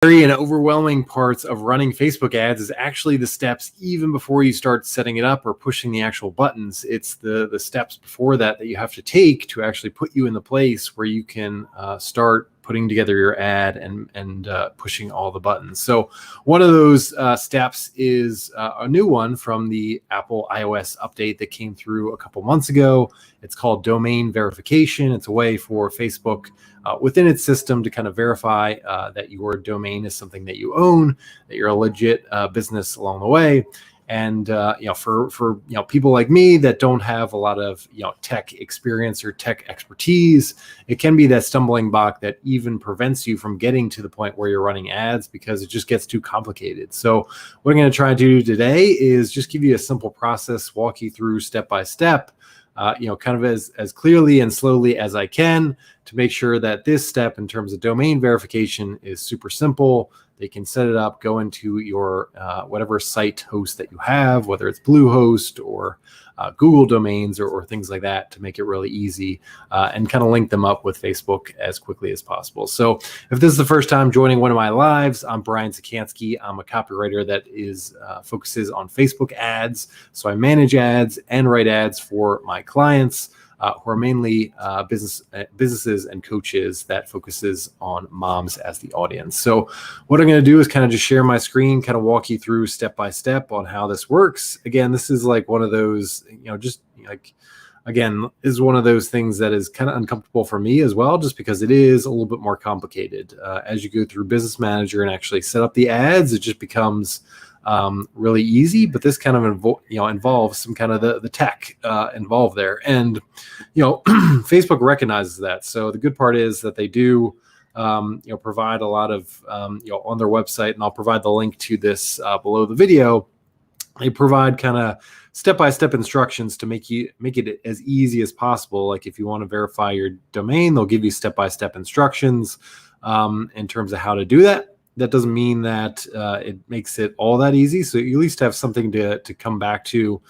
And overwhelming parts of running Facebook ads is actually the steps even before you start setting it up or pushing the actual buttons. It's the steps before that you have to take to actually put you in the place where you can start putting together your ad and pushing all the buttons. So one of those steps is a new one from the Apple iOS update that came through a couple months ago. It's called domain verification. It's a way for Facebook within its system to kind of verify that your domain is something that you own, that you're a legit business along the way. And for people like me that don't have a lot of tech experience or tech expertise, it can be that stumbling block that even prevents you from getting to the point where you're running ads because it just gets too complicated. So what I'm going to try to do today is just give you a simple process, walk you through step by step, kind of as clearly and slowly as I can to make sure that this step in terms of domain verification is super simple. They can set it up, go into your whatever site host that you have, whether it's Bluehost or Google domains or things like that, to make it really easy and kind of link them up with Facebook as quickly as possible. So if this is the first time joining one of my lives, I'm Brian Czekanski. I'm a copywriter that focuses on Facebook ads. So I manage ads and write ads for my clients, who are mainly businesses and coaches that focuses on moms as the audience. So what I'm going to do is kind of just share my screen, kind of walk you through step by step on how this works. Again, this is like one of those, is one of those things that is kind of uncomfortable for me as well, just because it is a little bit more complicated. As you go through Business Manager and actually set up the ads, it just becomes really easy, but this kind of involves some kind of the tech involved there, and Facebook recognizes that. So the good part is that they do provide a lot of on their website, and I'll provide the link to this below the video. They provide kind of step-by-step instructions to make it as easy as possible. Like if you want to verify your domain, they'll give you step-by-step instructions in terms of how to do that. That doesn't mean that it makes it all that easy. So you at least have something to come back to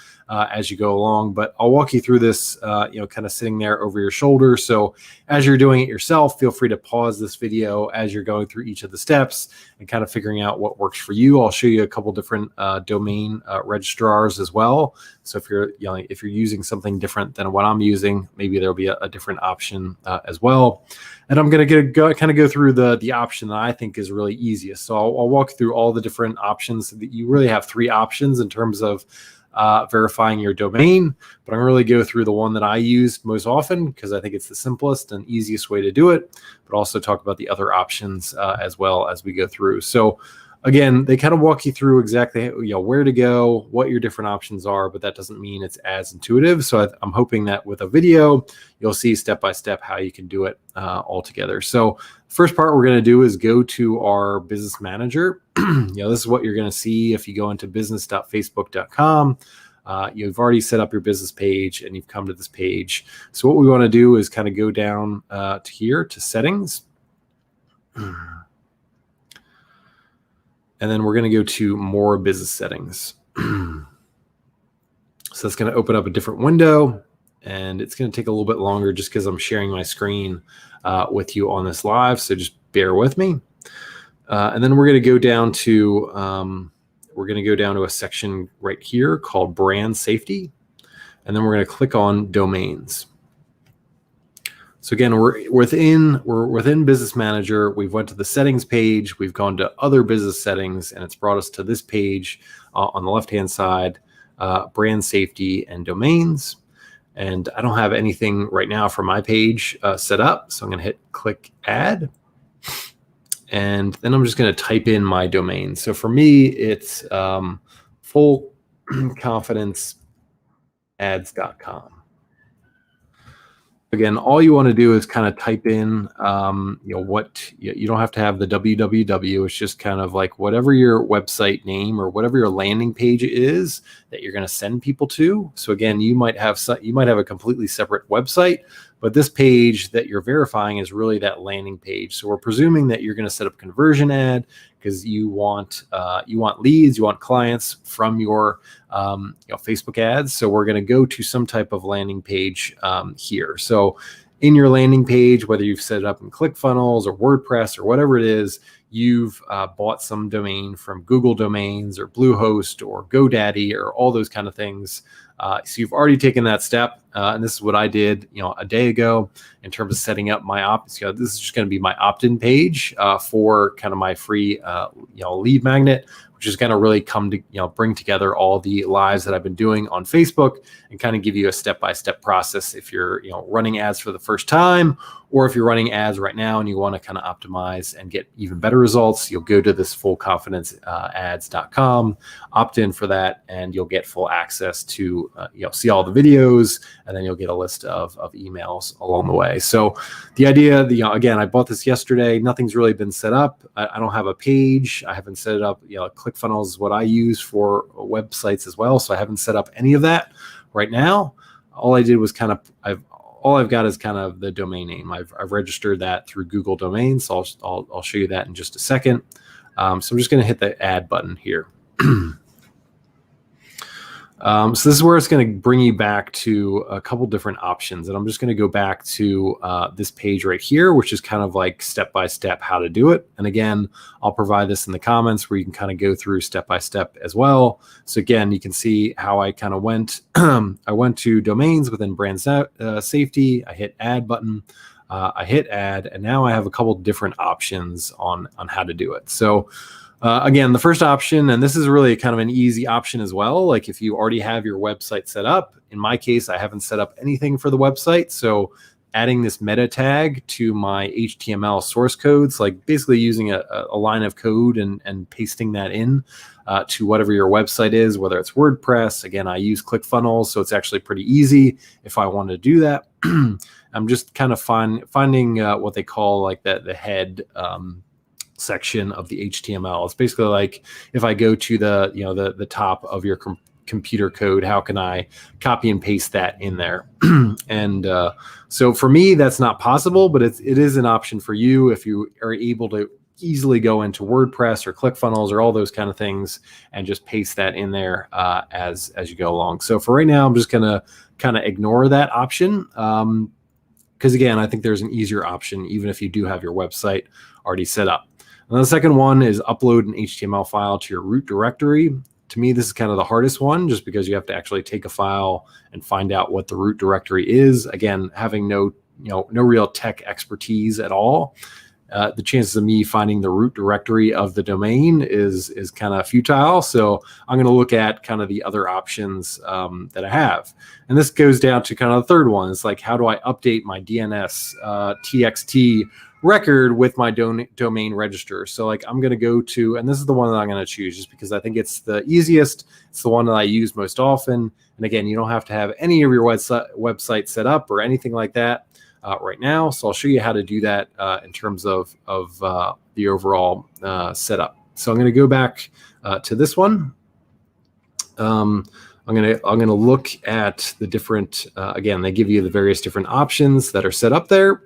as you go along. But I'll walk you through this, kind of sitting there over your shoulder. So as you're doing it yourself, feel free to pause this video as you're going through each of the steps and kind of figuring out what works for you. I'll show you a couple different domain registrars as well. So if you're using something different than what I'm using, maybe there'll be a different option as well. And I'm going to go through the option that I think is really easiest. So I'll walk through all the different options. You really have three options in terms of verifying your domain, but I'm going to really go through the one that I use most often because I think it's the simplest and easiest way to do it, but also talk about the other options as well as we go through. So again, they kind of walk you through exactly where to go, what your different options are, but that doesn't mean it's as intuitive. So I'm hoping that with a video, you'll see step by step how you can do it all together. So first part we're going to do is go to our business manager. This is what you're going to see if you go into business.facebook.com. You've already set up your business page and you've come to this page. So what we want to do is kind of go down to here to settings. And then we're going to go to more business settings. So that's going to open up a different window, and it's going to take a little bit longer just because I'm sharing my screen with you on this live. So just bear with me. And then we're going to go down to a section right here called brand safety. And then we're going to click on domains. So again, we're within Business Manager. We've went to the settings page. We've gone to other business settings, and it's brought us to this page on the left-hand side, brand safety and domains. And I don't have anything right now for my page set up, so I'm going to click Add. And then I'm just going to type in my domain. So for me, it's fullconfidenceads.com. Again, all you want to do is kind of type in, you don't have to have the www. It's just kind of like whatever your website name or whatever your landing page is that you're going to send people to. So again, you might have a completely separate website, but this page that you're verifying is really that landing page. So we're presuming that you're going to set up a conversion ad because you want leads, you want clients from your Facebook ads. So we're going to go to some type of landing page here. So in your landing page, whether you've set it up in ClickFunnels or WordPress or whatever it is, you've bought some domain from Google Domains or Bluehost or GoDaddy or all those kind of things. So you've already taken that step, and this is what I did, a day ago in terms of setting up my this is just going to be my opt-in page for kind of my free, lead magnet, which is going to really come to, bring together all the lives that I've been doing on Facebook and kind of give you a step-by-step process if you're, running ads for the first time, or if you're running ads right now and you want to kind of optimize and get even better results. You'll go to this fullconfidenceads.com, opt in for that, and you'll get full access to, see all the videos, and then you'll get a list of emails along the way. So the idea, again, I bought this yesterday. Nothing's really been set up. I don't have a page. I haven't set it up. ClickFunnels is what I use for websites as well. So I haven't set up any of that right now. All I did was all I've got is kind of the domain name. I've registered that through Google Domains. So I'll show you that in just a second. So I'm just going to hit the add button here. So this is where it's going to bring you back to a couple different options. And I'm just going to go back to this page right here, which is kind of like step-by-step how to do it. And again, I'll provide this in the comments where you can kind of go through step-by-step as well. So again, you can see how I kind of went. I went to domains within brand safety. I hit add button. I hit add, and now I have a couple different options on how to do it. So again, the first option, and this is really kind of an easy option as well. Like if you already have your website set up, in my case, I haven't set up anything for the website. So adding this meta tag to my HTML source codes, like basically using a line of code and pasting that in to whatever your website is, whether it's WordPress. Again, I use ClickFunnels, so it's actually pretty easy if I want to do that. I'm just kind of finding what they call like the head section of the HTML. It's basically like if I go to the top of your computer code, how can I copy and paste that in there? And so for me, that's not possible, but it is an option for you if you are able to easily go into WordPress or ClickFunnels or all those kind of things and just paste that in there as you go along. So for right now, I'm just gonna kind of ignore that option because again, I think there's an easier option even if you do have your website already set up. And the second one is upload an HTML file to your root directory. To me, this is kind of the hardest one just because you have to actually take a file and find out what the root directory is. Again, having no real tech expertise at all, the chances of me finding the root directory of the domain is kind of futile. So I'm going to look at kind of the other options that I have. And this goes down to kind of the third one. It's like, how do I update my DNS TXT record with my domain register? So like I'm going to go to, and this is the one that I'm going to choose just because I think it's the easiest. It's the one that I use most often. And again, you don't have to have any of your website set up or anything like that right now. So I'll show you how to do that in terms of the overall setup. So I'm going to go back to this one. I'm gonna look at the different. Again, they give you the various different options that are set up there.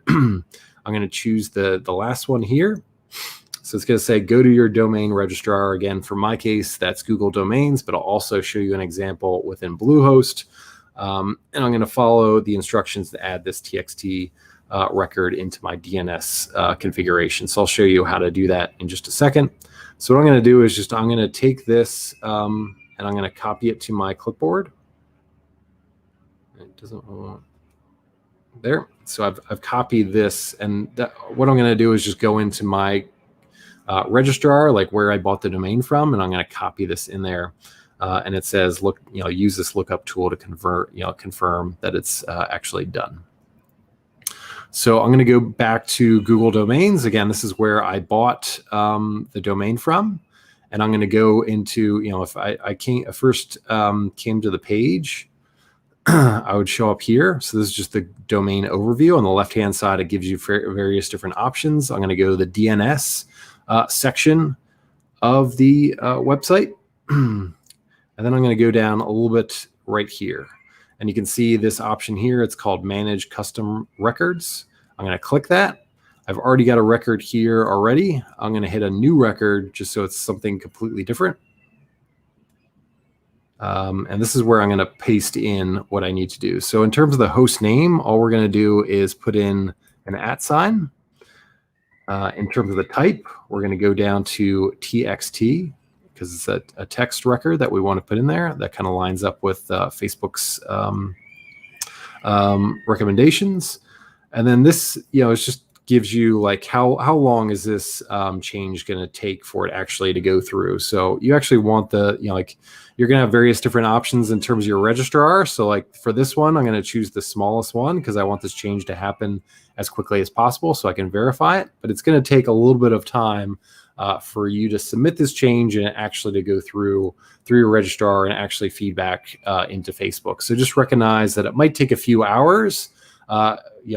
I'm going to choose the last one here. So it's going to say go to your domain registrar. Again, for my case, that's Google Domains, but I'll also show you an example within Bluehost. And I'm going to follow the instructions to add this TXT record into my DNS configuration. So I'll show you how to do that in just a second. So what I'm going to do is I'm going to take this and I'm going to copy it to my clipboard. It doesn't want there. So I've copied this, and what I'm going to do is just go into my registrar, like where I bought the domain from, and I'm going to copy this in there. And it says, look, use this lookup tool to confirm that it's actually done. So I'm going to go back to Google Domains. Again, this is where I bought the domain from. And I'm going to go into, if I first came to the page, I would show up here. So this is just the domain overview. On the left-hand side, it gives you various different options. I'm going to go to the DNS section of the website. And then I'm going to go down a little bit right here. And you can see this option here. It's called Manage Custom Records. I'm going to click that. I've already got a record here already. I'm going to hit a new record just so it's something completely different. And this is where I'm going to paste in what I need to do. So in terms of the host name, all we're going to do is put in an @. In terms of the type, we're going to go down to TXT because it's a text record that we want to put in there that kind of lines up with Facebook's recommendations. And then this, it just gives you like how long is this change going to take for it actually to go through. So you actually want the, like you're going to have various different options in terms of your registrar. So like for this one, I'm going to choose the smallest one because I want this change to happen as quickly as possible so I can verify it. But it's going to take a little bit of time for you to submit this change and actually to go through your registrar and actually feedback into Facebook. So just recognize that it might take a few hours.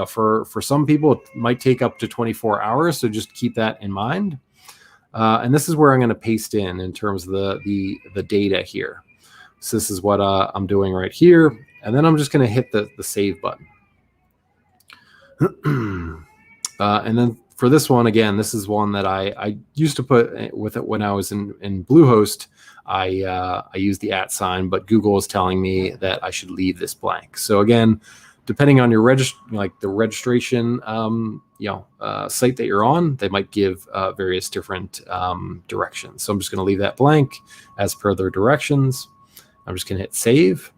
For some people, it might take up to 24 hours. So just keep that in mind. And this is where I'm going to paste in terms of the data here. So this is what I'm doing right here. And then I'm just going to hit the save button. And then for this one, again, this is one that I used to put with it when I was in Bluehost. I used the @sign, but Google is telling me that I should leave this blank. So again, depending on your the registration site that you're on, they might give various different directions. So I'm just going to leave that blank as per their directions. I'm just going to hit save.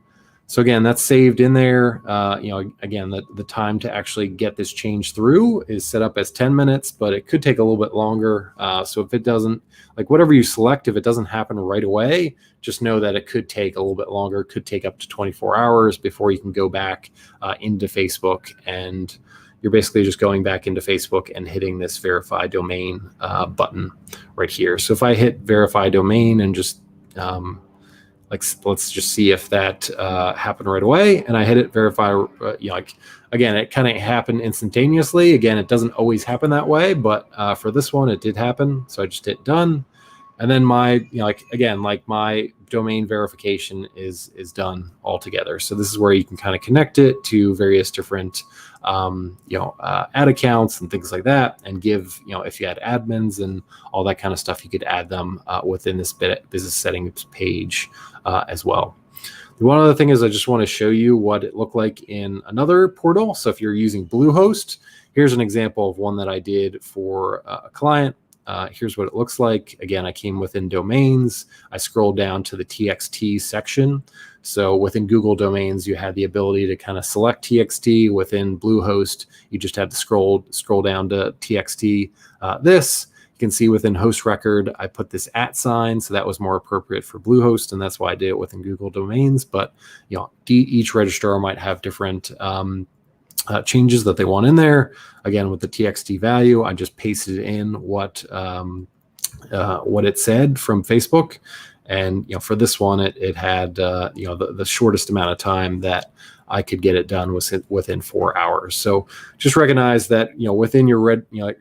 So again, that's saved in there. Again, the time to actually get this change through is set up as 10 minutes, but it could take a little bit longer. So if it doesn't, like whatever you select, if it doesn't happen right away, just know that it could take a little bit longer. It could take up to 24 hours before you can go back into Facebook. And you're basically just going back into Facebook and hitting this verify domain button right here. So if I hit verify domain and just let's just see if that happened right away. And I hit it verify, again, it kind of happened instantaneously. Again, it doesn't always happen that way, but for this one, it did happen. So I just hit done. And then my, my domain verification is done altogether. So this is where you can kind of connect it to various different, ad accounts and things like that, and give, if you had admins and all that kind of stuff, you could add them within this business settings page as well. One other thing is I just want to show you what it looked like in another portal. So if you're using Bluehost, here's an example of one that I did for a client. Here's what it looks like. Again, I came within domains. I scrolled down to the TXT section. So within Google Domains, you had the ability to kind of select TXT. Within Bluehost, you just had to scroll down to TXT. You can see within host record, I put this @sign, so that was more appropriate for Bluehost, and that's why I did it within Google Domains. But each registrar might have different changes that they want in there. Again, with the TXT value, I just pasted in what it said from Facebook, and for this one, it had the shortest amount of time that I could get it done within 4 hours. So just recognize that within your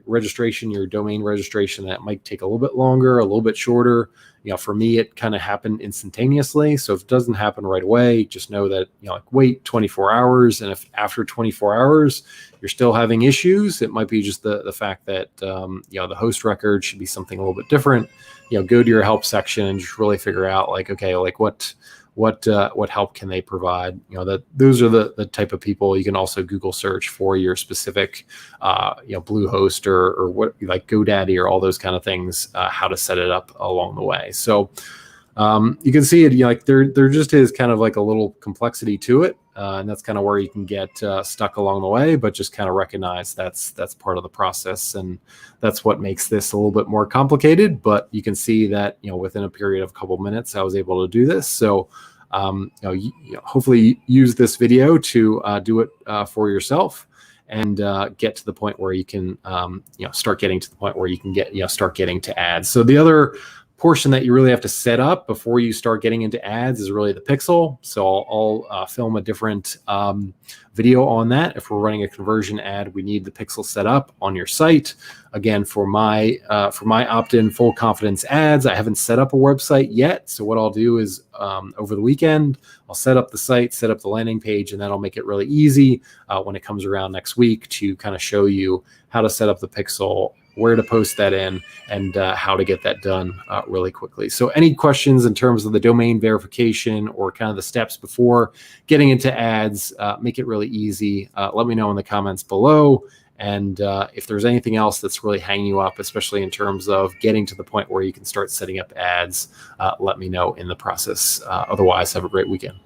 registration, your domain registration, that might take a little bit longer, a little bit shorter. For me, it kind of happened instantaneously. So if it doesn't happen right away, just know that wait 24 hours, and if after 24 hours you're still having issues, it might be just the fact that the host record should be something a little bit different. Go to your help section and just really figure out what help can they provide. That those are the type of people. You can also Google search for your specific Bluehost or what, like GoDaddy or all those kind of things, how to set it up along the way. So you can see it, there just is kind of like a little complexity to it, and that's kind of where you can get stuck along the way. But just kind of recognize that's part of the process, and that's what makes this a little bit more complicated. But you can see that within a period of a couple minutes, I was able to do this. So hopefully use this video to do it for yourself, and get to the point where you can start getting to the point where you can start getting to ads. So the other portion that you really have to set up before you start getting into ads is really the pixel. So I'll film a different video on that. If we're running a conversion ad, we need the pixel set up on your site. Again, for my opt-in full confidence ads, I haven't set up a website yet. So what I'll do is over the weekend, I'll set up the site, set up the landing page, and that'll make it really easy when it comes around next week to kind of show you how to set up the pixel, where to post that in, and how to get that done really quickly. So any questions in terms of the domain verification or kind of the steps before getting into ads, make it really easy. Let me know in the comments below, And if there's anything else that's really hanging you up, especially in terms of getting to the point where you can start setting up ads, let me know in the process. Otherwise, have a great weekend.